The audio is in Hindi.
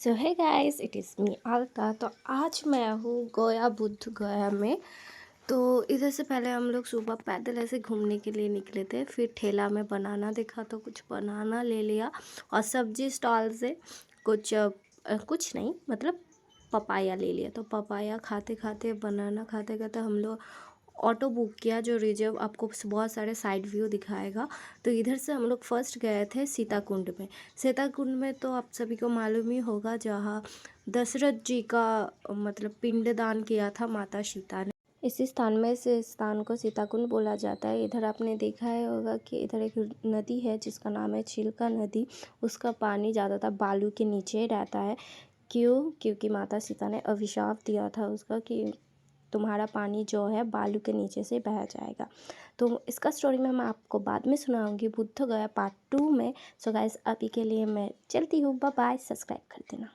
सो है guys, it is me Alka. तो आज मैं हूँ गया बुद्ध गया में। तो इधर से पहले हम लोग सुबह पैदल ऐसे घूमने के लिए निकले थे, फिर ठेला में बनाना देखा तो कुछ बनाना ले लिया, और सब्जी स्टॉल से कुछ नहीं मतलब पपाया ले लिया। तो पपाया खाते खाते बनाना खाते खाते हम लोग ऑटो बुक किया, जो रिजर्व आपको बहुत सारे साइड व्यू दिखाएगा। तो इधर से हम लोग फर्स्ट गए थे सीताकुंड में। सीताकुंड में तो आप सभी को मालूम ही होगा, जहाँ दशरथ जी का मतलब पिंडदान किया था माता सीता ने। इसी स्थान में से स्थान को सीताकुंड बोला जाता है। इधर आपने देखा है होगा कि इधर एक नदी है जिसका नाम है चिल्का नदी। उसका पानी ज़्यादातर बालू के नीचे रहता है। क्योंकि माता सीता ने अभिशाप दिया था उसका कि तुम्हारा पानी जो है बालू के नीचे से बह जाएगा। तो इसका स्टोरी मैं आपको बाद में सुनाऊंगी बुद्ध गया पार्ट 2 में। सो गाइस, अभी के लिए मैं चलती हूँ। बाय बाय, सब्सक्राइब कर देना।